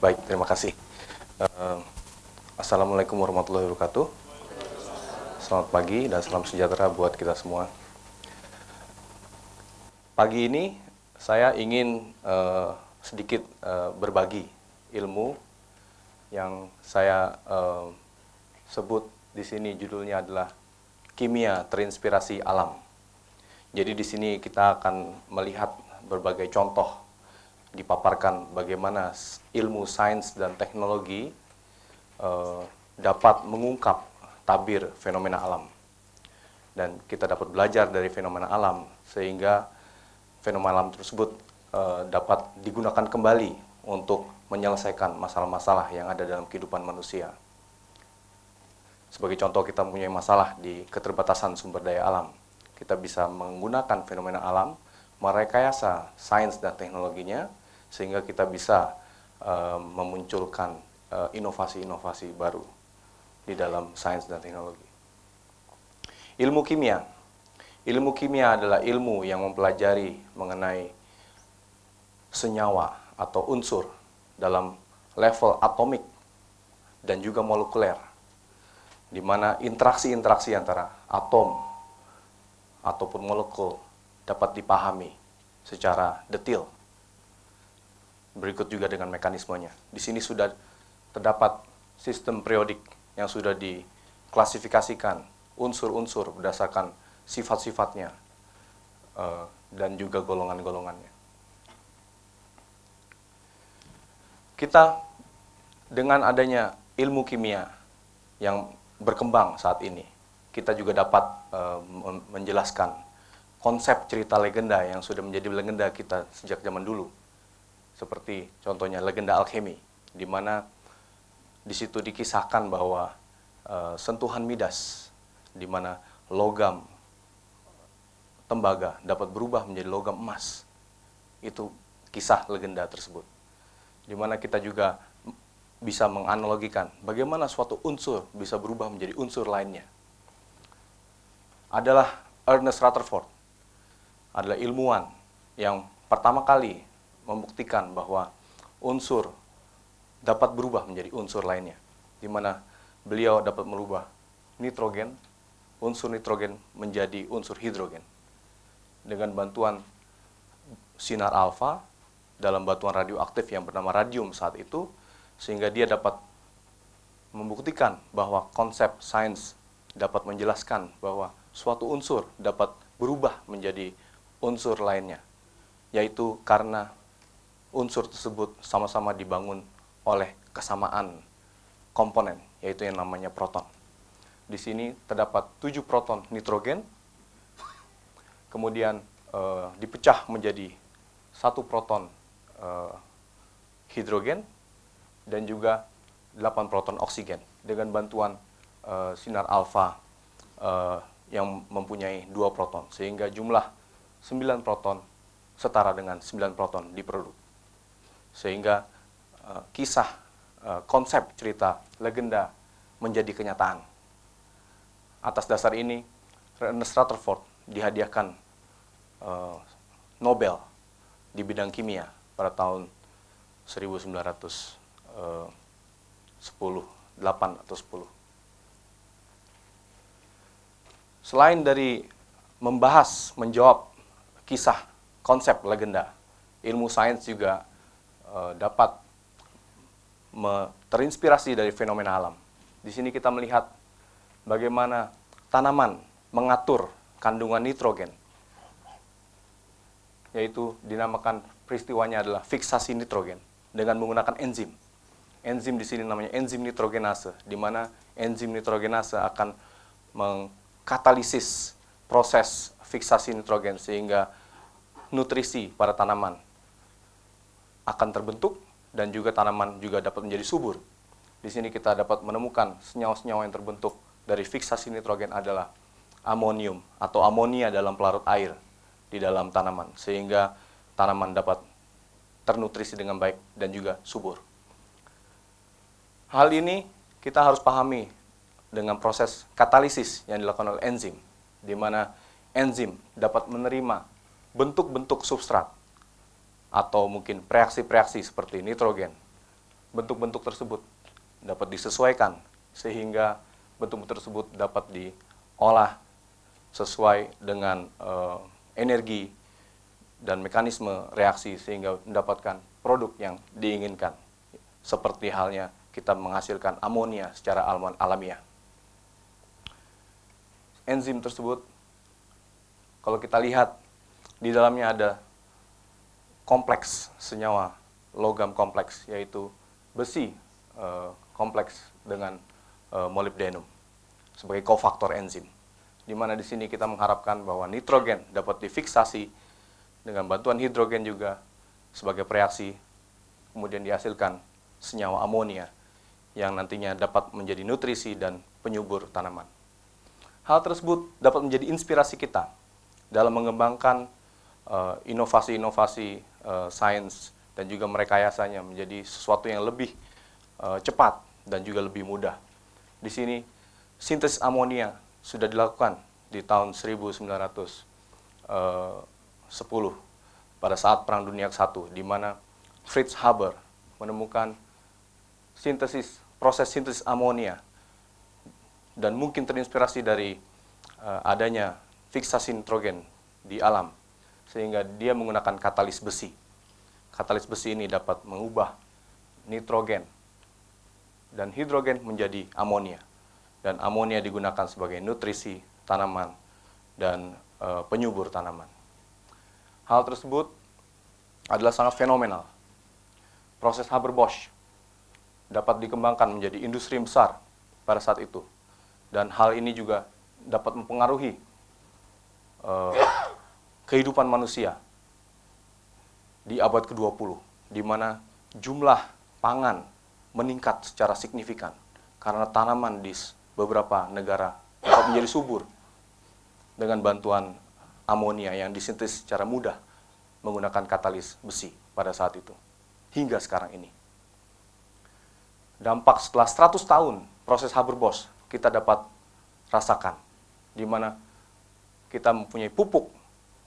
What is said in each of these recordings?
Baik, terima kasih. Eh, Assalamualaikum warahmatullahi wabarakatuh. Selamat pagi dan salam sejahtera buat kita semua. Pagi ini saya ingin sedikit berbagi ilmu yang saya sebut di sini judulnya adalah kimia terinspirasi alam. Jadi di sini kita akan melihat berbagai contoh dipaparkan bagaimana ilmu sains dan teknologi dapat mengungkap tabir fenomena alam. Dan kita dapat belajar dari fenomena alam sehingga fenomena alam tersebut dapat digunakan kembali untuk menyelesaikan masalah-masalah yang ada dalam kehidupan manusia. Sebagai contoh, kita mempunyai masalah di keterbatasan sumber daya alam. Kita bisa menggunakan fenomena alam, merekayasa sains dan teknologinya, sehingga kita bisa memunculkan inovasi-inovasi baru di dalam sains dan teknologi. Ilmu kimia. Ilmu kimia adalah ilmu yang mempelajari mengenai senyawa atau unsur dalam level atomik dan juga molekuler, di mana interaksi-interaksi antara atom ataupun molekul dapat dipahami secara detail. Berikut juga dengan mekanismenya. Di sini sudah terdapat sistem periodik yang sudah diklasifikasikan unsur-unsur berdasarkan sifat-sifatnya dan juga golongan-golongannya. Kita dengan adanya ilmu kimia yang berkembang saat ini, kita juga dapat menjelaskan konsep cerita legenda yang sudah menjadi legenda kita sejak zaman dulu. Seperti contohnya legenda alkemi, di mana di situ dikisahkan bahwa sentuhan Midas, di mana logam tembaga dapat berubah menjadi logam emas. Itu kisah legenda tersebut. Di mana kita juga bisa menganalogikan bagaimana suatu unsur bisa berubah menjadi unsur lainnya. Adalah Ernest Rutherford, adalah ilmuwan yang pertama kali membuktikan bahwa unsur dapat berubah menjadi unsur lainnya, di mana beliau dapat merubah nitrogen, unsur nitrogen menjadi unsur hidrogen dengan bantuan sinar alfa dalam batuan radioaktif yang bernama radium saat itu, sehingga dia dapat membuktikan bahwa konsep sains dapat menjelaskan bahwa suatu unsur dapat berubah menjadi unsur lainnya, yaitu karena unsur tersebut sama-sama dibangun oleh kesamaan komponen, yaitu yang namanya proton. Di sini terdapat 7 proton nitrogen, kemudian dipecah menjadi 1 proton hidrogen, dan juga 8 proton oksigen dengan bantuan sinar alfa yang mempunyai 2 proton, sehingga jumlah 9 proton setara dengan 9 proton di produk. Sehingga kisah, konsep cerita legenda menjadi kenyataan. Atas dasar ini, Ernest Rutherford dihadiahkan Nobel di bidang kimia pada tahun 1910, 8 atau 10. Selain dari membahas, menjawab kisah konsep legenda, ilmu sains juga dapat terinspirasi dari fenomena alam. Di sini kita melihat bagaimana tanaman mengatur kandungan nitrogen, yaitu dinamakan peristiwanya adalah fiksasi nitrogen dengan menggunakan enzim. Enzim di sini namanya enzim nitrogenase, di mana enzim nitrogenase akan mengkatalisis proses fiksasi nitrogen sehingga nutrisi pada tanaman akan terbentuk dan juga tanaman juga dapat menjadi subur. Di sini kita dapat menemukan senyawa-senyawa yang terbentuk dari fiksasi nitrogen adalah amonium atau amonia dalam pelarut air di dalam tanaman, sehingga tanaman dapat ternutrisi dengan baik dan juga subur. Hal ini kita harus pahami dengan proses katalisis yang dilakukan oleh enzim, di mana enzim dapat menerima bentuk-bentuk substrat atau mungkin reaksi-reaksi seperti nitrogen, bentuk-bentuk tersebut dapat disesuaikan sehingga bentuk-bentuk tersebut dapat diolah sesuai dengan energi dan mekanisme reaksi sehingga mendapatkan produk yang diinginkan. Seperti halnya kita menghasilkan amonia secara alamiah. Enzim tersebut, kalau kita lihat, di dalamnya ada kompleks senyawa logam kompleks, yaitu besi kompleks dengan molybdenum sebagai kofaktor enzim. Di mana di sini kita mengharapkan bahwa nitrogen dapat difiksasi dengan bantuan hidrogen juga sebagai reaksi, kemudian dihasilkan senyawa amonia yang nantinya dapat menjadi nutrisi dan penyubur tanaman. Hal tersebut dapat menjadi inspirasi kita dalam mengembangkan inovasi-inovasi sains dan juga merekayasanya menjadi sesuatu yang lebih cepat dan juga lebih mudah. Di sini sintesis amonia sudah dilakukan di tahun 1910 pada saat Perang Dunia ke-1, di mana Fritz Haber menemukan proses sintesis amonia dan mungkin terinspirasi dari adanya fiksasi nitrogen di alam, sehingga dia menggunakan katalis besi. Katalis besi ini dapat mengubah nitrogen dan hidrogen menjadi amonia, dan amonia digunakan sebagai nutrisi tanaman dan penyubur tanaman. Hal tersebut adalah sangat fenomenal. Proses Haber-Bosch dapat dikembangkan menjadi industri yang besar pada saat itu, dan hal ini juga dapat mempengaruhi kehidupan manusia di abad ke-20, di mana jumlah pangan meningkat secara signifikan karena tanaman di beberapa negara dapat menjadi subur dengan bantuan amonia yang disintesis secara mudah menggunakan katalis besi pada saat itu, hingga sekarang ini. Dampak setelah 100 tahun proses Haber-Bosch kita dapat rasakan, di mana kita mempunyai pupuk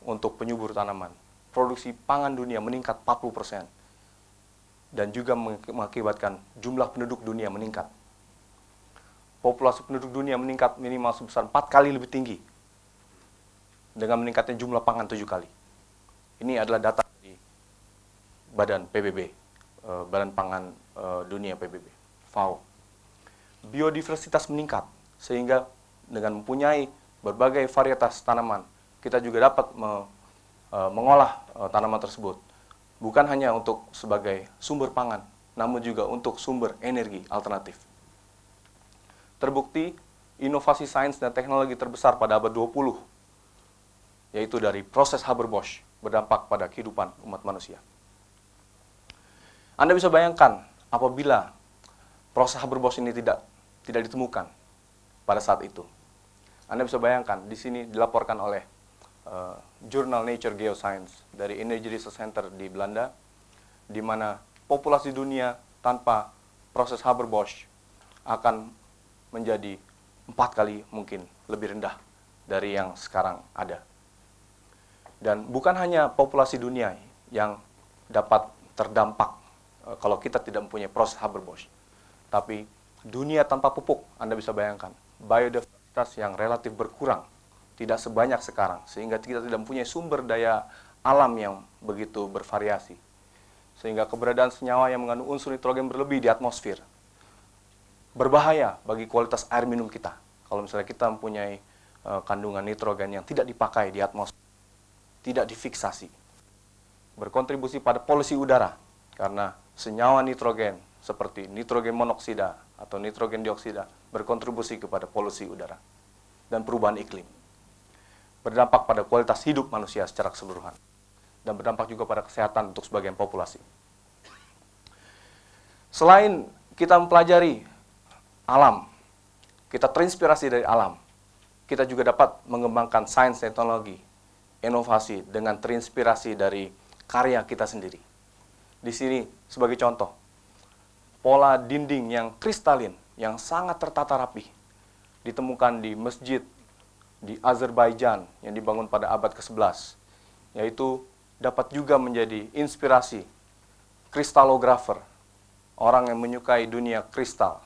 untuk penyubur tanaman. Produksi pangan dunia meningkat 40%, dan juga mengakibatkan jumlah penduduk dunia meningkat. Populasi penduduk dunia meningkat minimal sebesar 4 kali lebih tinggi, dengan meningkatnya jumlah pangan 7 kali. Ini adalah data dari Badan PBB, Badan Pangan Dunia PBB, FAO. Biodiversitas meningkat, sehingga dengan mempunyai berbagai varietas tanaman, kita juga dapat mengolah tanaman tersebut, bukan hanya untuk sebagai sumber pangan, namun juga untuk sumber energi alternatif. Terbukti, inovasi sains dan teknologi terbesar pada abad 20, yaitu dari proses Haber-Bosch, berdampak pada kehidupan umat manusia. Anda bisa bayangkan apabila proses Haber-Bosch ini tidak ditemukan pada saat itu. Anda bisa bayangkan, di sini dilaporkan oleh jurnal Nature Geoscience dari Energy Research Center di Belanda, di mana populasi dunia tanpa proses Haber-Bosch akan menjadi 4 kali mungkin lebih rendah dari yang sekarang ada. Dan bukan hanya populasi dunia yang dapat terdampak kalau kita tidak mempunyai proses Haber-Bosch, tapi dunia tanpa pupuk, Anda bisa bayangkan, biodiversitas yang relatif berkurang, tidak sebanyak sekarang, sehingga kita tidak mempunyai sumber daya alam yang begitu bervariasi. Sehingga keberadaan senyawa yang mengandung unsur nitrogen berlebih di atmosfer berbahaya bagi kualitas air minum kita. Kalau misalnya kita mempunyai kandungan nitrogen yang tidak dipakai di atmosfer, tidak difiksasi, berkontribusi pada polusi udara, karena senyawa nitrogen seperti nitrogen monoksida atau nitrogen dioksida berkontribusi kepada polusi udara dan perubahan iklim. Berdampak pada kualitas hidup manusia secara keseluruhan, dan berdampak juga pada kesehatan untuk sebagian populasi. Selain kita mempelajari alam, kita terinspirasi dari alam, kita juga dapat mengembangkan sains teknologi, inovasi dengan terinspirasi dari karya kita sendiri. Di sini sebagai contoh, pola dinding yang kristalin, yang sangat tertata rapi, ditemukan di masjid di Azerbaijan yang dibangun pada abad ke-11, yaitu dapat juga menjadi inspirasi kristalografer orang yang menyukai dunia kristal,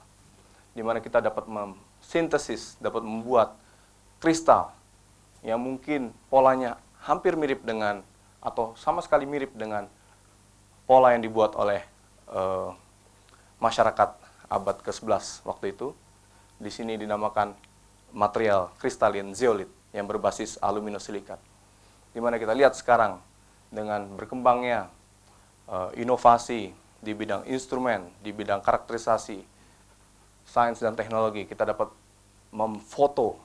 di mana kita dapat sintesis, dapat membuat kristal yang mungkin polanya hampir mirip dengan atau sama sekali mirip dengan pola yang dibuat oleh masyarakat abad ke-11 waktu itu. Di sini dinamakan material kristalin zeolit yang berbasis aluminosilikat. Di mana kita lihat sekarang dengan berkembangnya inovasi di bidang instrumen, di bidang karakterisasi, sains dan teknologi, kita dapat memfoto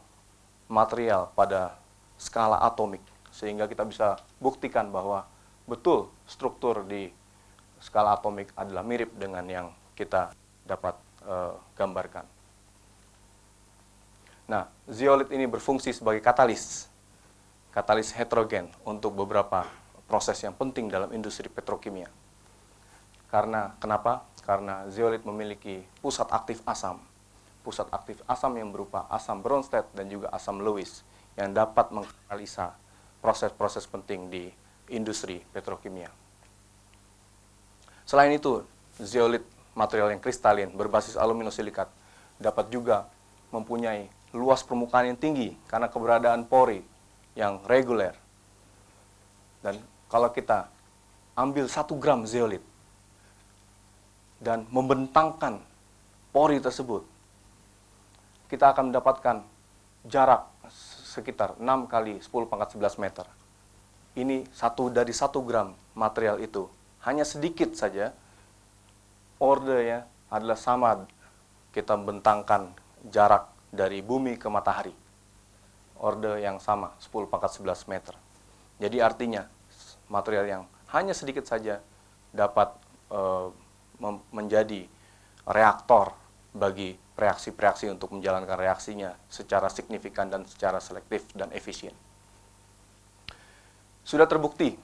material pada skala atomik, sehingga kita bisa buktikan bahwa betul struktur di skala atomik adalah mirip dengan yang kita dapat gambarkan. Nah, zeolit ini berfungsi sebagai katalis heterogen untuk beberapa proses yang penting dalam industri petrokimia. Kenapa? Karena zeolit memiliki pusat aktif asam yang berupa asam Bronsted dan juga asam Lewis yang dapat mengkatalisa proses-proses penting di industri petrokimia. Selain itu, zeolit, material yang kristalin berbasis aluminosilikat, dapat juga mempunyai luas permukaan yang tinggi karena keberadaan pori yang reguler. Dan kalau kita ambil 1 gram zeolit dan membentangkan pori tersebut, kita akan mendapatkan jarak sekitar 6 kali 10 pangkat 11 meter. Ini dari 1 gram material itu, hanya sedikit saja, ordernya adalah sama kita membentangkan jarak dari bumi ke matahari. Order yang sama, 10 pangkat 11 meter. Jadi artinya, material yang hanya sedikit saja dapat menjadi reaktor bagi reaksi-reaksi untuk menjalankan reaksinya secara signifikan dan secara selektif dan efisien. Sudah terbukti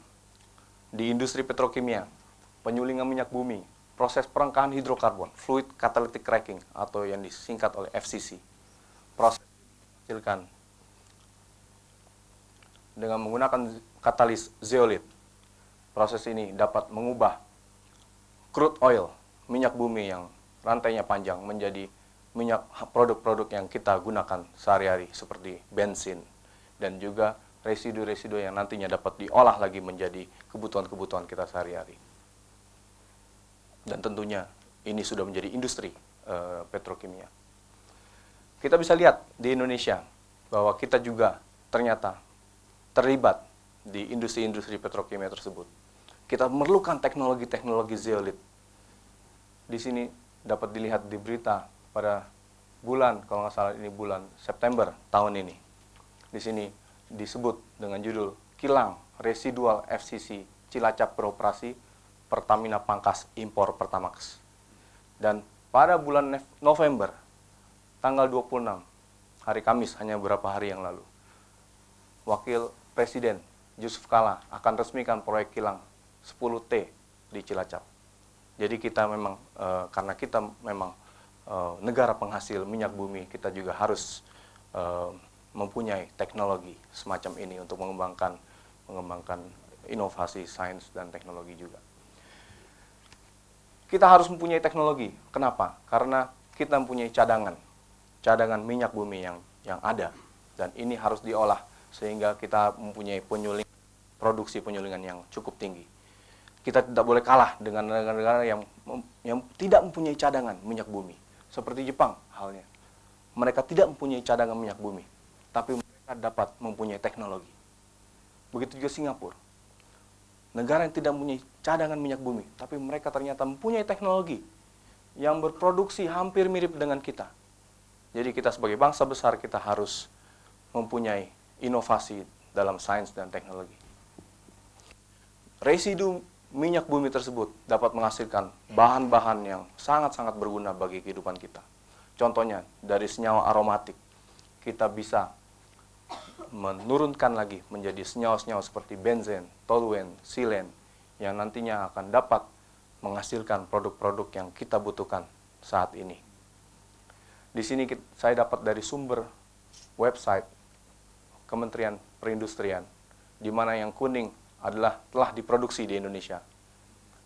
di industri petrokimia, penyulingan minyak bumi, proses perengkahan hidrokarbon, fluid catalytic cracking atau yang disingkat oleh FCC, proses menghasilkan dengan menggunakan katalis zeolit. Proses ini dapat mengubah crude oil, minyak bumi yang rantainya panjang, menjadi minyak produk-produk yang kita gunakan sehari-hari seperti bensin dan juga residu-residu yang nantinya dapat diolah lagi menjadi kebutuhan-kebutuhan kita sehari-hari. Dan tentunya ini sudah menjadi industri petrokimia. Kita bisa lihat di Indonesia bahwa kita juga ternyata terlibat di industri-industri petrokimia tersebut. Kita memerlukan teknologi-teknologi zeolit. Di sini dapat dilihat di berita pada bulan, kalau nggak salah ini bulan September tahun ini. Di sini disebut dengan judul Kilang Residual FCC Cilacap Beroperasi, Pertamina pangkas impor Pertamax. Dan pada bulan November, tanggal 26, hari Kamis, hanya beberapa hari yang lalu, Wakil Presiden Yusuf Kala akan resmikan proyek kilang 10T di Cilacap. Jadi kita memang, karena kita memang negara penghasil minyak bumi, kita juga harus mempunyai teknologi semacam ini untuk mengembangkan inovasi sains dan teknologi juga. Kita harus mempunyai teknologi. Kenapa? Karena kita mempunyai cadangan minyak bumi yang ada, dan ini harus diolah sehingga kita mempunyai produksi penyulingan yang cukup tinggi. Kita tidak boleh kalah dengan negara-negara yang tidak mempunyai cadangan minyak bumi. Seperti Jepang halnya. Mereka tidak mempunyai cadangan minyak bumi, tapi mereka dapat mempunyai teknologi. Begitu juga Singapura. Negara yang tidak mempunyai cadangan minyak bumi, tapi mereka ternyata mempunyai teknologi yang berproduksi hampir mirip dengan kita. Jadi kita sebagai bangsa besar, kita harus mempunyai inovasi dalam sains dan teknologi. Residu minyak bumi tersebut dapat menghasilkan bahan-bahan yang sangat-sangat berguna bagi kehidupan kita. Contohnya, dari senyawa aromatik, kita bisa menurunkan lagi menjadi senyawa-senyawa seperti benzen, toluen, silen, yang nantinya akan dapat menghasilkan produk-produk yang kita butuhkan saat ini. Di sini saya dapat dari sumber website Kementerian Perindustrian, di mana yang kuning adalah telah diproduksi di Indonesia.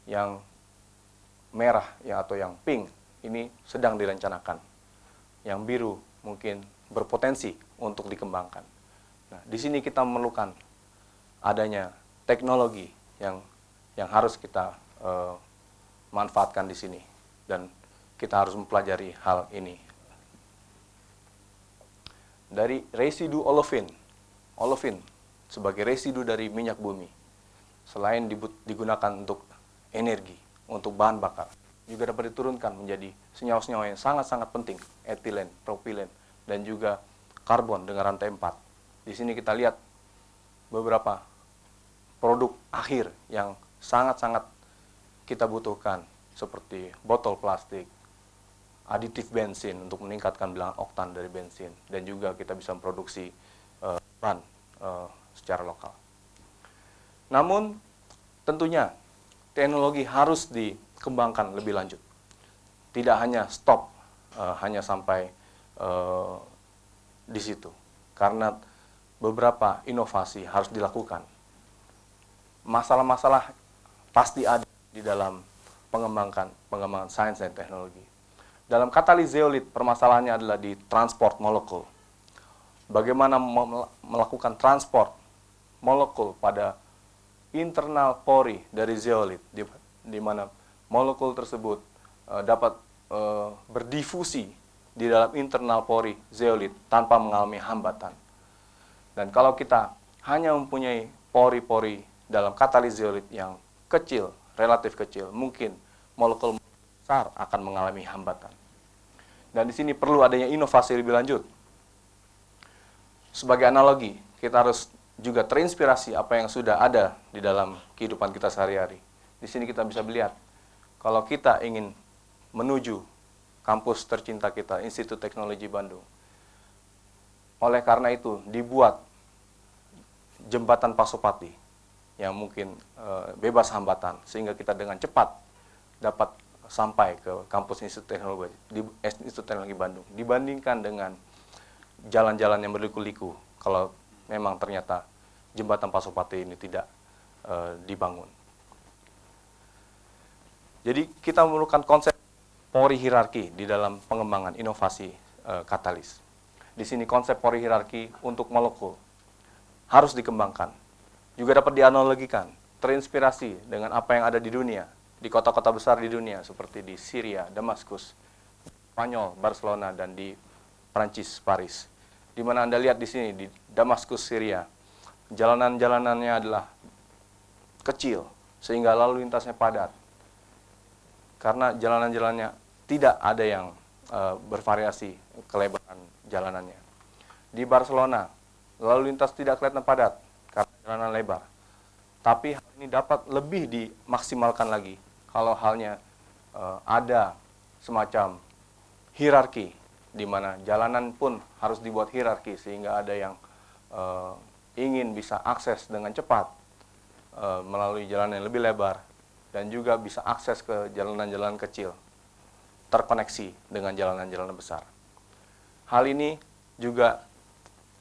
Yang merah ya atau yang pink ini sedang direncanakan. Yang biru mungkin berpotensi untuk dikembangkan. Nah, di sini kita memerlukan adanya teknologi yang harus kita manfaatkan di sini, dan kita harus mempelajari hal ini. Dari residu olefin sebagai residu dari minyak bumi, selain digunakan untuk energi, untuk bahan bakar, juga dapat diturunkan menjadi senyawa-senyawa yang sangat-sangat penting, etilen, propilen, dan juga karbon dengan rantai 4. Di sini kita lihat beberapa produk akhir yang sangat-sangat kita butuhkan, seperti botol plastik, aditif bensin untuk meningkatkan bilangan oktan dari bensin, dan juga kita bisa memproduksi ban secara lokal. Namun tentunya teknologi harus dikembangkan lebih lanjut. Tidak hanya stop hanya sampai di situ, karena beberapa inovasi harus dilakukan. Masalah-masalah pasti ada di dalam pengembangan sains dan teknologi. Dalam katalis zeolit, permasalahannya adalah di transport molekul. Bagaimana melakukan transport molekul pada internal pori dari zeolit, di mana molekul tersebut dapat berdifusi di dalam internal pori zeolit tanpa mengalami hambatan. Dan kalau kita hanya mempunyai pori-pori dalam katalis zeolit yang kecil, relatif kecil, mungkin molekul besar akan mengalami hambatan. Dan di sini perlu adanya inovasi lebih lanjut. Sebagai analogi, kita harus juga terinspirasi apa yang sudah ada di dalam kehidupan kita sehari-hari. Di sini kita bisa melihat, kalau kita ingin menuju kampus tercinta kita, Institut Teknologi Bandung, oleh karena itu dibuat jembatan Pasopati yang mungkin bebas hambatan, sehingga kita dengan cepat dapat sampai ke kampus Institut Teknologi Bandung, dibandingkan dengan jalan-jalan yang berliku-liku kalau memang ternyata jembatan Pasopati ini tidak dibangun. Jadi kita memerlukan konsep pori hierarki di dalam pengembangan inovasi katalis. Di sini konsep pori hierarki untuk molekul harus dikembangkan. Juga dapat dianalogikan, terinspirasi dengan apa yang ada di dunia, di kota-kota besar di dunia seperti di Syria, Damaskus, Spanyol, Barcelona, dan di Prancis, Paris. Di mana Anda lihat di sini, di Damaskus, Syria, jalanan-jalanannya adalah kecil, sehingga lalu lintasnya padat. Karena jalan-jalannya tidak ada yang bervariasi kelebaran jalanannya. Di Barcelona, lalu lintas tidak kelihatan padat, karena jalanan lebar. Tapi hal ini dapat lebih dimaksimalkan lagi kalau halnya ada semacam hierarki, di mana jalanan pun harus dibuat hierarki, sehingga ada yang ingin bisa akses dengan cepat melalui jalan yang lebih lebar, dan juga bisa akses ke jalanan-jalanan kecil, terkoneksi dengan jalanan-jalanan besar. Hal ini juga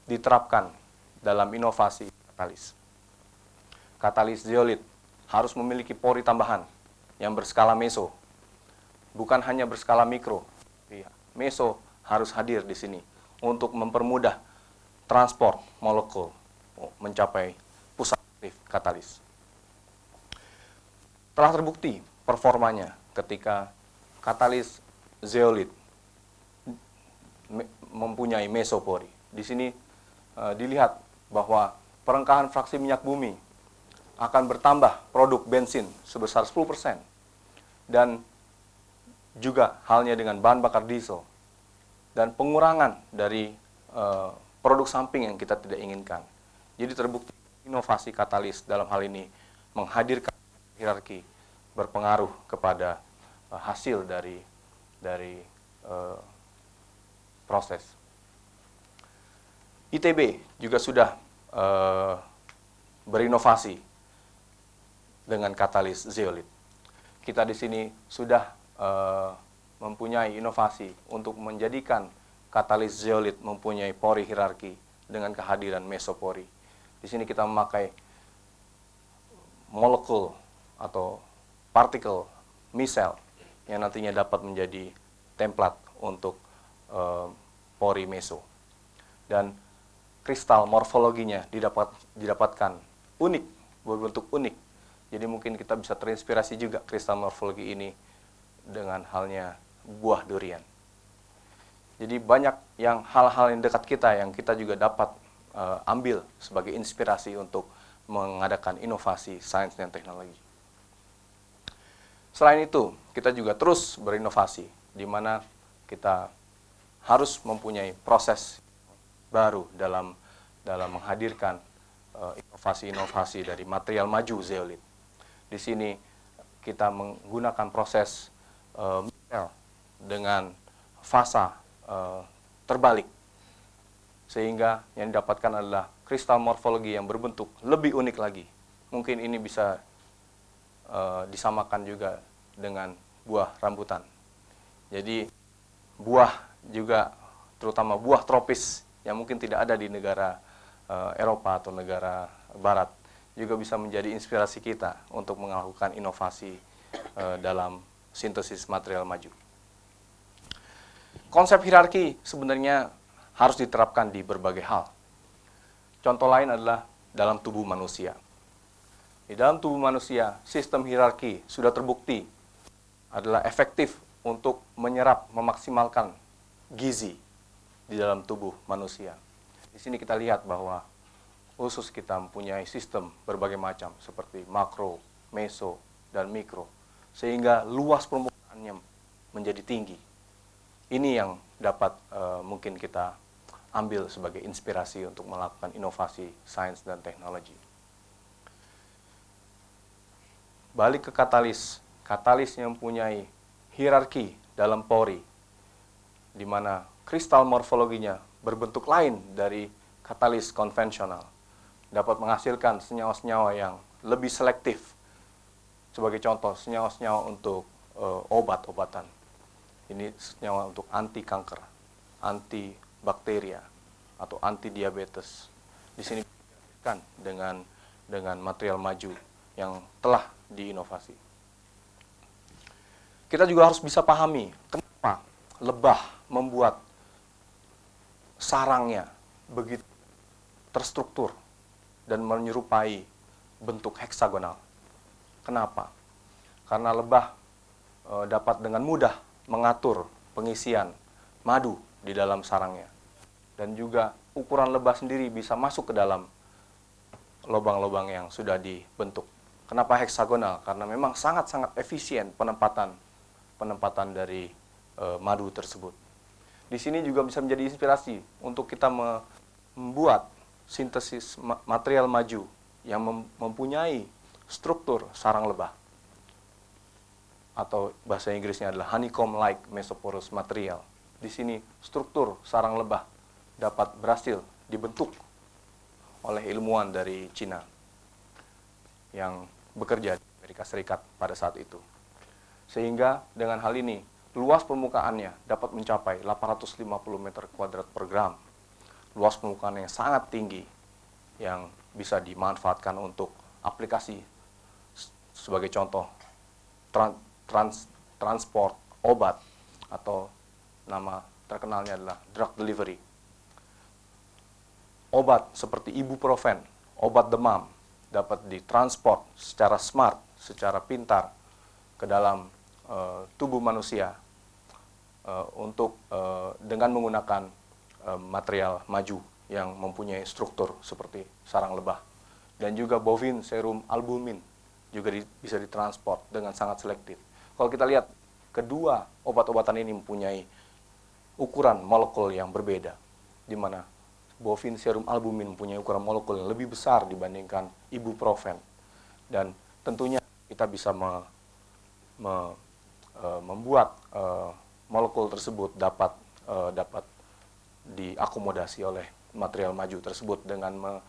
diterapkan dalam inovasi katalis. Katalis zeolit harus memiliki pori tambahan yang berskala meso, bukan hanya berskala mikro. Meso harus hadir di sini untuk mempermudah transport molekul mencapai pusat aktif katalis. Telah terbukti performanya ketika katalis zeolit mempunyai mesopori. Di sini dilihat bahwa perengkahan fraksi minyak bumi akan bertambah produk bensin sebesar 10%, dan juga halnya dengan bahan bakar diesel, dan pengurangan dari produk samping yang kita tidak inginkan. Jadi terbukti inovasi katalis dalam hal ini menghadirkan hierarki berpengaruh kepada hasil dari proses. ITB juga sudah berinovasi dengan katalis zeolit. Kita di sini sudah mempunyai inovasi untuk menjadikan katalis zeolit mempunyai pori hierarki dengan kehadiran mesopori. Di sini kita memakai molekul atau partikel micelle yang nantinya dapat menjadi template untuk pori meso. Dan kristal morfologinya didapatkan unik, berbentuk unik. Jadi mungkin kita bisa terinspirasi juga kristal morfologi ini dengan halnya buah durian. Jadi banyak hal-hal yang dekat kita yang kita juga dapat ambil sebagai inspirasi untuk mengadakan inovasi sains dan teknologi. Selain itu, kita juga terus berinovasi, di mana kita harus mempunyai proses baru dalam menghadirkan inovasi-inovasi dari material maju zeolit. Di sini kita menggunakan proses dengan fasa terbalik, sehingga yang didapatkan adalah kristal morfologi yang berbentuk lebih unik lagi. Mungkin ini bisa disamakan juga dengan buah rambutan. Jadi buah juga, terutama buah tropis yang mungkin tidak ada di negara Eropa atau negara Barat, juga bisa menjadi inspirasi kita untuk melakukan inovasi dalam sintesis material maju. Konsep hierarki sebenarnya harus diterapkan di berbagai hal. Contoh lain adalah dalam tubuh manusia. Di dalam tubuh manusia, sistem hierarki sudah terbukti adalah efektif untuk menyerap, memaksimalkan gizi di dalam tubuh manusia. Di sini kita lihat bahwa usus kita mempunyai sistem berbagai macam seperti makro, meso, dan mikro, sehingga luas permukaannya menjadi tinggi. Ini yang dapat mungkin kita ambil sebagai inspirasi untuk melakukan inovasi sains dan teknologi. Balik ke katalis. Katalis yang mempunyai hierarki dalam pori, di mana kristal morfologinya berbentuk lain dari katalis konvensional, dapat menghasilkan senyawa-senyawa yang lebih selektif. Sebagai contoh, senyawa-senyawa untuk obat-obatan. Ini senyawa untuk anti kanker, anti bakteria, atau anti diabetes. Di sini kan dengan material maju yang telah diinovasi. Kita juga harus bisa pahami kenapa lebah membuat sarangnya begitu terstruktur dan menyerupai bentuk heksagonal. Kenapa? Karena lebah dapat dengan mudah mengatur pengisian madu di dalam sarangnya. Dan juga ukuran lebah sendiri bisa masuk ke dalam lubang-lubang yang sudah dibentuk. Kenapa heksagonal? Karena memang sangat-sangat efisien penempatan dari madu tersebut. Di sini juga bisa menjadi inspirasi untuk kita membuat sintesis material maju yang mempunyai struktur sarang lebah. Atau bahasa Inggrisnya adalah honeycomb-like mesoporous material. Di sini struktur sarang lebah dapat berhasil dibentuk oleh ilmuwan dari Cina yang bekerja di Amerika Serikat pada saat itu. Sehingga dengan hal ini, luas permukaannya dapat mencapai 850 meter kuadrat per gram. Luas permukaan yang sangat tinggi yang bisa dimanfaatkan untuk aplikasi sebagai contoh transport obat, atau nama terkenalnya adalah drug delivery. Obat seperti ibuprofen, obat demam, dapat ditransport secara smart, secara pintar ke dalam tubuh manusia dengan menggunakan material maju yang mempunyai struktur seperti sarang lebah. Dan juga bovine serum albumin juga bisa ditransport dengan sangat selektif. Kalau kita lihat, kedua obat-obatan ini mempunyai ukuran molekul yang berbeda, di mana bovine serum albumin mempunyai ukuran molekul yang lebih besar dibandingkan ibuprofen. Dan tentunya kita bisa membuat molekul tersebut dapat diakomodasi oleh material maju tersebut dengan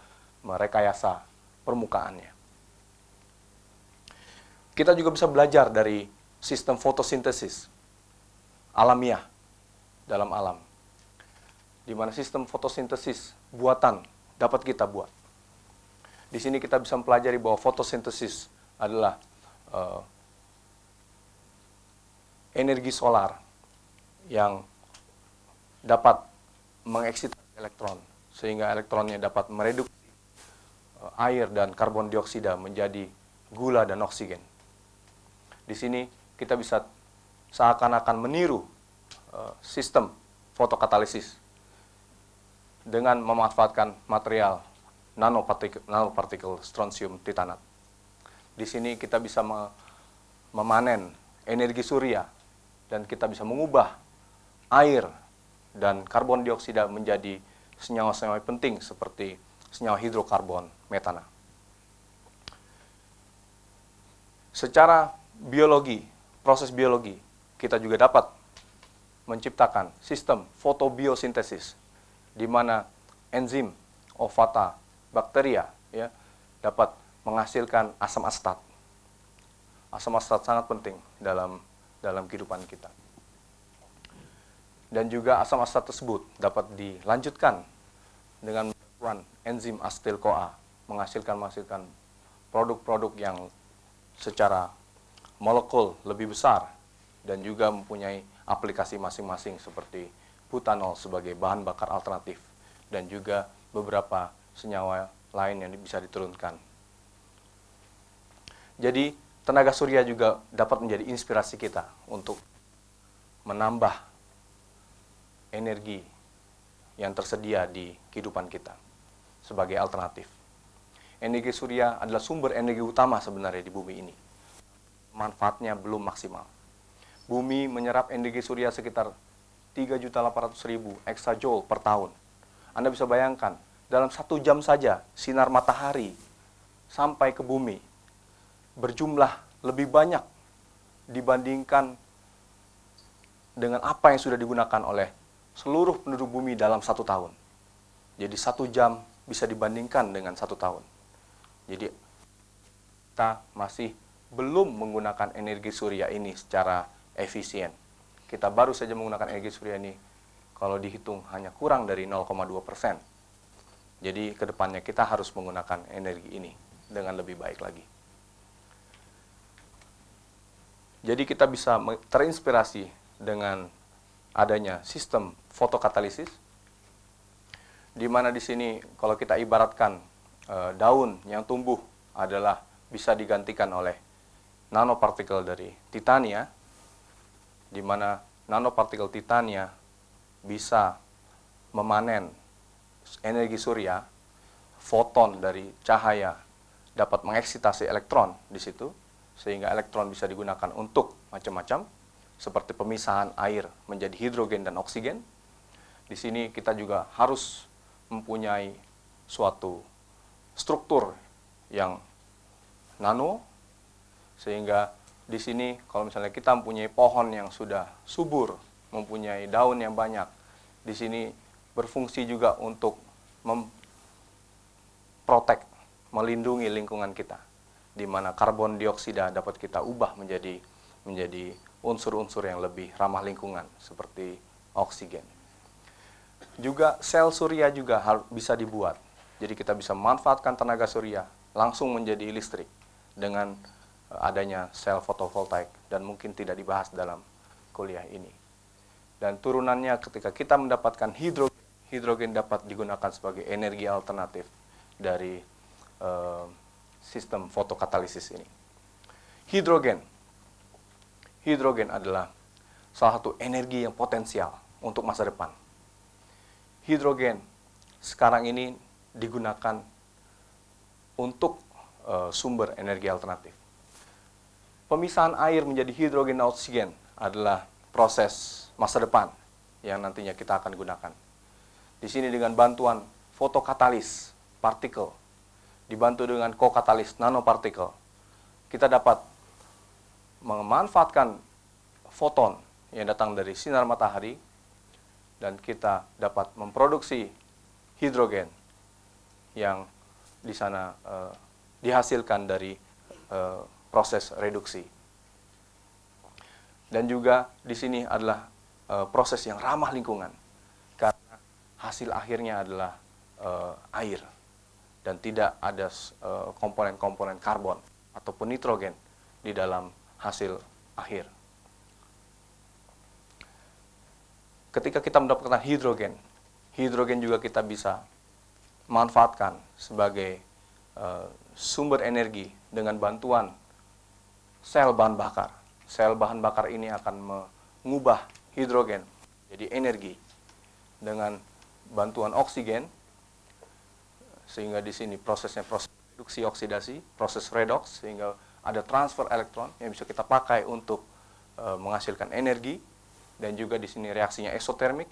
merekayasa permukaannya. Kita juga bisa belajar dari sistem fotosintesis alamiah dalam alam, di mana sistem fotosintesis buatan dapat kita buat. Di sini kita bisa mempelajari bahwa fotosintesis adalah energi solar yang dapat mengeksitasi elektron, sehingga elektronnya dapat mereduksi air dan karbon dioksida menjadi gula dan oksigen. Di sini kita bisa seakan-akan meniru sistem fotokatalisis dengan memanfaatkan material nanopartikel strontium titanat. Di sini kita bisa memanen energi surya dan kita bisa mengubah air dan karbon dioksida menjadi senyawa-senyawa penting seperti senyawa hidrokarbon, metana. Secara biologi, proses biologi, kita juga dapat menciptakan sistem fotobiosintesis di mana enzim Ovata bakteria ya dapat menghasilkan asam asetat. Asam asetat sangat penting dalam kehidupan kita. Dan juga asam asetat tersebut dapat dilanjutkan dengan bantuan enzim asetil-CoA menghasilkan produk-produk yang secara molekul lebih besar dan juga mempunyai aplikasi masing-masing seperti butanol sebagai bahan bakar alternatif dan juga beberapa senyawa lain yang bisa diturunkan. Jadi tenaga surya juga dapat menjadi inspirasi kita untuk menambah energi yang tersedia di kehidupan kita sebagai alternatif. Energi surya adalah sumber energi utama sebenarnya di bumi ini. Manfaatnya belum maksimal. Bumi menyerap energi surya sekitar 3.800.000 eksajoule per tahun. Anda bisa bayangkan, dalam 1 jam saja sinar matahari sampai ke bumi berjumlah lebih banyak dibandingkan dengan apa yang sudah digunakan oleh seluruh penduduk bumi dalam 1 tahun. Jadi 1 jam bisa dibandingkan dengan 1 tahun. Jadi kita masih belum menggunakan energi surya ini secara efisien. Kita baru saja menggunakan energi surya ini kalau dihitung hanya kurang dari 0,2%. Jadi kedepannya kita harus menggunakan energi ini dengan lebih baik lagi. Jadi kita bisa terinspirasi dengan adanya sistem fotokatalisis, di mana di sini kalau kita ibaratkan daun yang tumbuh adalah bisa digantikan oleh nanopartikel dari titania, di mana nanopartikel titania bisa memanen energi surya, foton dari cahaya dapat mengeksitasi elektron di situ, sehingga elektron bisa digunakan untuk macam-macam, seperti pemisahan air menjadi hidrogen dan oksigen. Di sini kita juga harus mempunyai suatu struktur yang nano, sehingga di sini kalau misalnya kita mempunyai pohon yang sudah subur, mempunyai daun yang banyak, di sini berfungsi juga untuk memprotek, melindungi lingkungan kita, di mana karbon dioksida dapat kita ubah menjadi unsur-unsur yang lebih ramah lingkungan seperti oksigen. Juga sel surya juga bisa dibuat. Jadi kita bisa memanfaatkan tenaga surya langsung menjadi listrik dengan adanya sel fotovoltaik, dan mungkin tidak dibahas dalam kuliah ini. Dan turunannya ketika kita mendapatkan hidrogen dapat digunakan sebagai energi alternatif dari sistem fotokatalisis ini. Hidrogen adalah salah satu energi yang potensial untuk masa depan. Hidrogen sekarang ini digunakan untuk sumber energi alternatif. Pemisahan air menjadi hidrogen dan oksigen adalah proses masa depan yang nantinya kita akan gunakan. Di sini dengan bantuan fotokatalis partikel, dibantu dengan kokatalis nanopartikel, kita dapat memanfaatkan foton yang datang dari sinar matahari dan kita dapat memproduksi hidrogen yang di sana dihasilkan dari proses reduksi. Dan juga di sini adalah proses yang ramah lingkungan karena hasil akhirnya adalah air dan tidak ada komponen-komponen karbon ataupun nitrogen di dalam hasil akhir. ketika kita mendapatkan hidrogen, hidrogen juga kita bisa manfaatkan sebagai sumber energi dengan bantuan sel bahan bakar. Sel bahan bakar ini akan mengubah hidrogen jadi energi dengan bantuan oksigen, sehingga di sini prosesnya proses reduksi oksidasi, proses redox, sehingga ada transfer elektron yang bisa kita pakai untuk menghasilkan energi, dan juga di sini reaksinya eksotermik,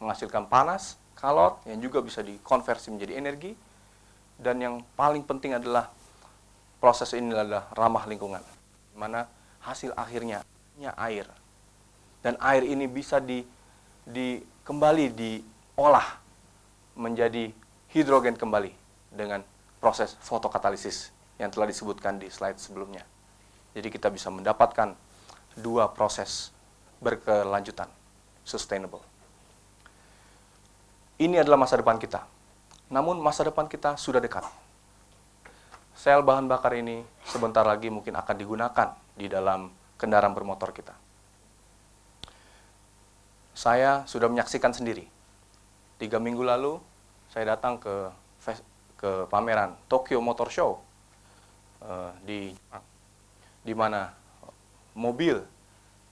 menghasilkan panas, kalor yang juga bisa dikonversi menjadi energi, dan yang paling penting adalah proses ini adalah ramah lingkungan, di mana hasil akhirnya hanya air, dan air ini bisa kembali diolah menjadi hidrogen kembali dengan proses fotokatalisis yang telah disebutkan di slide sebelumnya. Jadi kita bisa mendapatkan dua proses berkelanjutan, sustainable. Ini adalah masa depan kita. Namun masa depan kita sudah dekat. Sel bahan bakar ini sebentar lagi mungkin akan digunakan di dalam kendaraan bermotor kita. Saya sudah menyaksikan sendiri. 3 minggu lalu saya datang ke pameran Tokyo Motor Show di mana mobil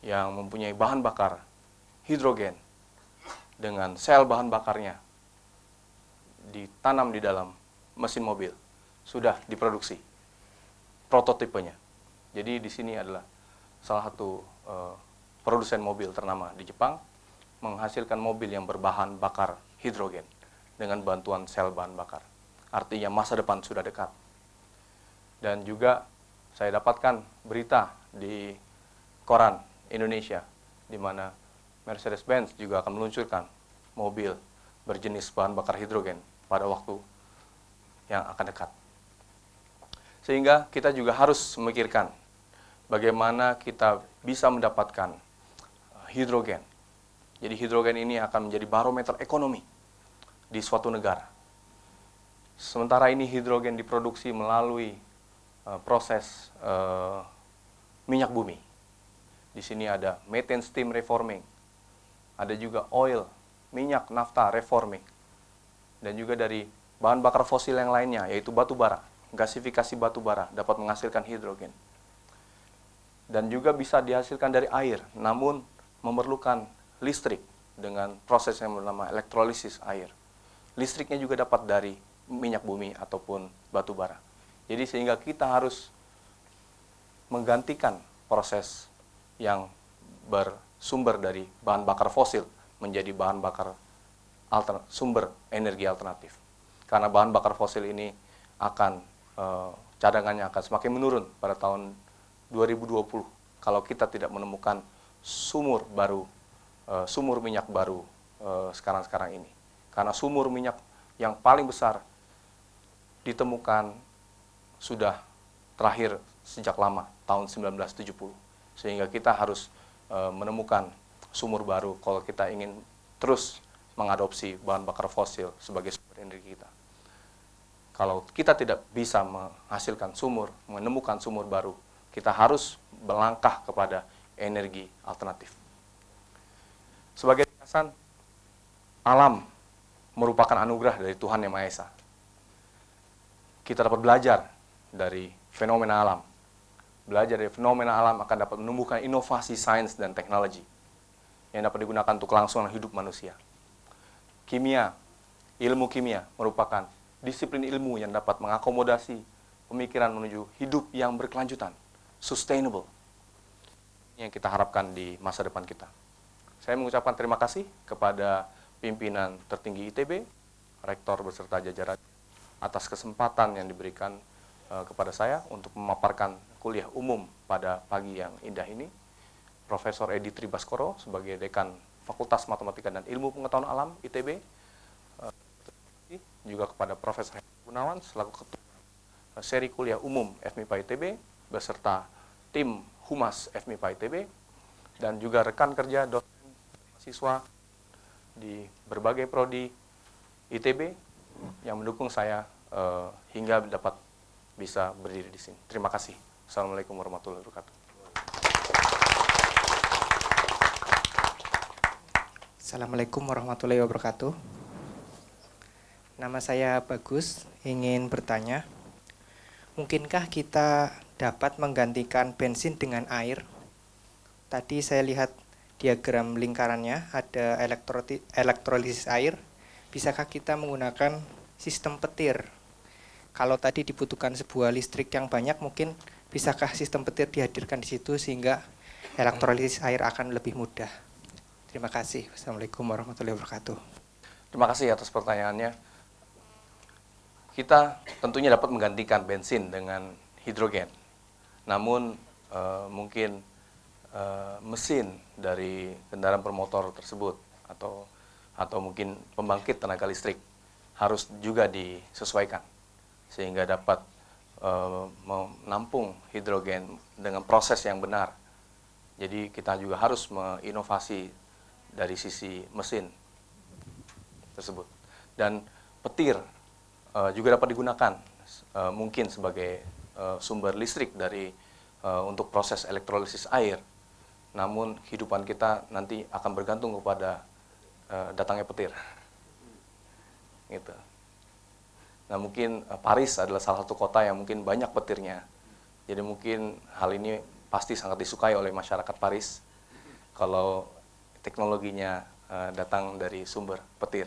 yang mempunyai bahan bakar hidrogen dengan sel bahan bakarnya ditanam di dalam mesin mobil sudah diproduksi prototipenya. Jadi di sini adalah salah satu produsen mobil ternama di Jepang menghasilkan mobil yang berbahan bakar hidrogen dengan bantuan sel bahan bakar. Artinya masa depan sudah dekat. Dan juga saya dapatkan berita di koran Indonesia di mana Mercedes-Benz juga akan meluncurkan mobil berjenis bahan bakar hidrogen pada waktu yang akan dekat. Sehingga kita juga harus memikirkan bagaimana kita bisa mendapatkan hidrogen. Jadi hidrogen ini akan menjadi barometer ekonomi di suatu negara. Sementara ini hidrogen diproduksi melalui proses minyak bumi. Di sini ada methane steam reforming, ada juga oil, minyak nafta reforming, dan juga dari bahan bakar fosil yang lainnya, yaitu batu bara. Gasifikasi batu bara dapat menghasilkan hidrogen. Dan juga bisa dihasilkan dari air, namun memerlukan listrik dengan proses yang bernama elektrolisis air. Listriknya juga dapat dari minyak bumi ataupun batu bara. Jadi sehingga kita harus menggantikan proses yang bersumber dari bahan bakar fosil menjadi bahan bakar sumber energi alternatif. Karena bahan bakar fosil ini akan cadangannya akan semakin menurun pada tahun 2020 kalau kita tidak menemukan sumur minyak baru sekarang ini. Karena sumur minyak yang paling besar ditemukan sudah terakhir sejak lama, tahun 1970. Sehingga kita harus menemukan sumur baru kalau kita ingin terus mengadopsi bahan bakar fosil sebagai sumber energi kita. Kalau kita tidak bisa menemukan sumur baru, kita harus melangkah kepada energi alternatif. Sebagai ringkasan, alam merupakan anugerah dari Tuhan Yang Maha Esa. Kita dapat belajar dari fenomena alam. Belajar dari fenomena alam akan dapat menumbuhkan inovasi sains dan teknologi yang dapat digunakan untuk kelangsungan hidup manusia. Ilmu kimia merupakan disiplin ilmu yang dapat mengakomodasi pemikiran menuju hidup yang berkelanjutan, sustainable, yang kita harapkan di masa depan kita. Saya mengucapkan terima kasih kepada pimpinan tertinggi ITB, rektor beserta jajaran atas kesempatan yang diberikan kepada saya untuk memaparkan kuliah umum pada pagi yang indah ini. Profesor Edi Tribaskoro sebagai Dekan Fakultas Matematika dan Ilmu Pengetahuan Alam ITB, juga kepada Profesor Hendra Gunawan selaku Ketua Seri Kuliah Umum FMIPA ITB beserta tim Humas FMIPA ITB, dan juga rekan kerja dosen siswa di berbagai prodi ITB yang mendukung saya hingga dapat bisa berdiri di sini. Terima kasih. Assalamualaikum warahmatullahi wabarakatuh. Assalamualaikum warahmatullahi wabarakatuh. Nama saya Bagus, ingin bertanya, mungkinkah kita dapat menggantikan bensin dengan air? Tadi saya lihat diagram lingkarannya, ada elektrolisis air. Bisakah kita menggunakan sistem petir? Kalau tadi dibutuhkan sebuah listrik yang banyak, mungkin bisakah sistem petir dihadirkan di situ sehingga elektrolisis air akan lebih mudah? Terima kasih. Wassalamualaikum warahmatullahi wabarakatuh. Terima kasih atas pertanyaannya. Kita tentunya dapat menggantikan bensin dengan hidrogen. Namun mungkin mesin dari kendaraan bermotor tersebut atau mungkin pembangkit tenaga listrik harus juga disesuaikan sehingga dapat menampung hidrogen dengan proses yang benar. Jadi kita juga harus menginovasi dari sisi mesin tersebut. Dan petir juga dapat digunakan mungkin sebagai sumber listrik untuk proses elektrolisis air. Namun kehidupan kita nanti akan bergantung kepada datangnya petir. Gitu. Nah, mungkin Paris adalah salah satu kota yang mungkin banyak petirnya. Jadi mungkin hal ini pasti sangat disukai oleh masyarakat Paris kalau teknologinya datang dari sumber petir.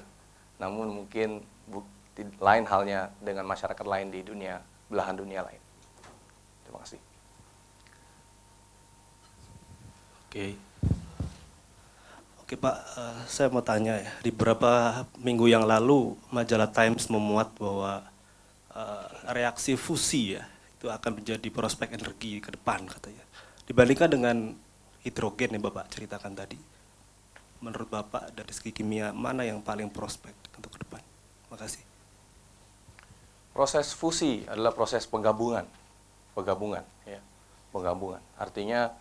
Namun mungkin lain halnya dengan masyarakat lain di dunia, belahan dunia lain. Terima kasih. Oke Pak, saya mau tanya ya, di beberapa minggu yang lalu majalah Times memuat bahwa reaksi fusi ya itu akan menjadi prospek energi ke depan katanya. Dibandingkan dengan hidrogen yang Bapak ceritakan tadi, menurut Bapak dari segi kimia mana yang paling prospek untuk ke depan? Terima kasih. Proses fusi adalah proses penggabungan, ya, penggabungan. Artinya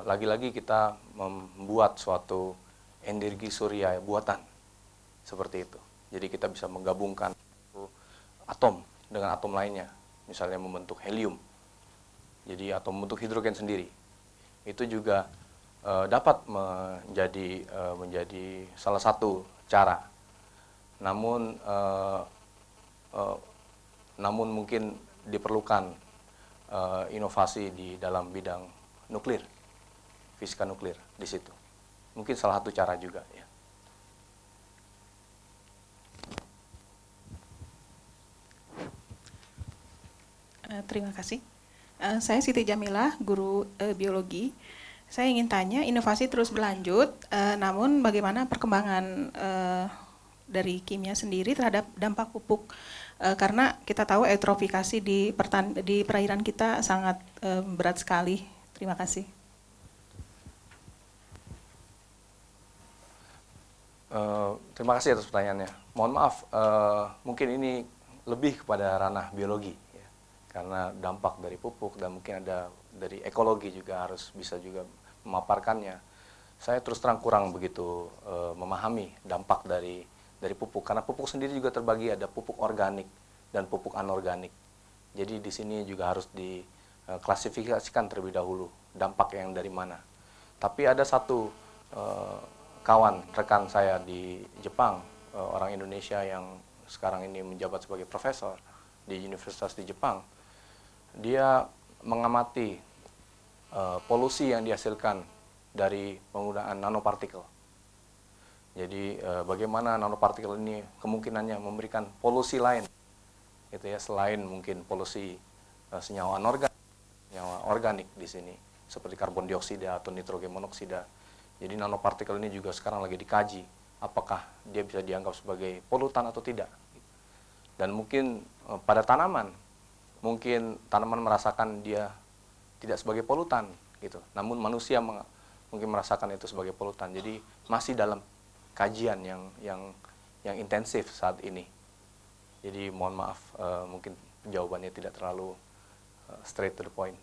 lagi-lagi kita membuat suatu energi surya buatan seperti itu. Jadi kita bisa menggabungkan atom dengan atom lainnya, misalnya membentuk helium. Jadi atau membentuk hidrogen sendiri. Itu juga dapat menjadi salah satu cara. Namun mungkin diperlukan inovasi di dalam bidang nuklir, fisika nuklir di situ. Mungkin salah satu cara juga ya. Terima kasih. Saya Siti Jamilah, guru biologi. Saya ingin tanya, inovasi terus berlanjut, namun bagaimana perkembangan dari kimia sendiri terhadap dampak pupuk? Karena kita tahu eutrofikasi di perairan kita sangat berat sekali. Terima kasih. Terima kasih atas pertanyaannya. Mohon maaf, mungkin ini lebih kepada ranah biologi, ya, karena dampak dari pupuk dan mungkin ada dari ekologi juga harus bisa juga memaparkannya. Saya terus terang kurang begitu memahami dampak dari pupuk, karena pupuk sendiri juga terbagi ada pupuk organik dan pupuk anorganik. Jadi di sini juga harus diklasifikasikan terlebih dahulu dampak yang dari mana. Tapi ada satu rekan saya di Jepang, orang Indonesia yang sekarang ini menjabat sebagai profesor di universitas di Jepang. Dia mengamati polusi yang dihasilkan dari penggunaan nanopartikel. Jadi bagaimana nanopartikel ini kemungkinannya memberikan polusi lain, gitu ya, selain mungkin polusi senyawa organik di sini, seperti karbon dioksida atau nitrogen monoksida. Jadi nanopartikel ini juga sekarang lagi dikaji, apakah dia bisa dianggap sebagai polutan atau tidak. Dan mungkin pada tanaman, mungkin tanaman merasakan dia tidak sebagai polutan, gitu. Namun manusia mungkin merasakan itu sebagai polutan. Jadi masih dalam kajian yang intensif saat ini. Jadi mohon maaf, mungkin jawabannya tidak terlalu straight to the point.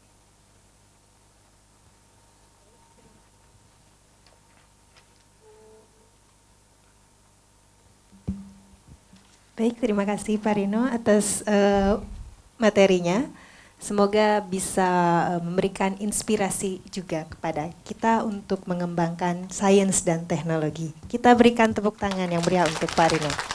Baik, terima kasih Pak Rino atas materinya. Semoga bisa memberikan inspirasi juga kepada kita untuk mengembangkan sains dan teknologi. Kita berikan tepuk tangan yang meriah untuk Pak Rino.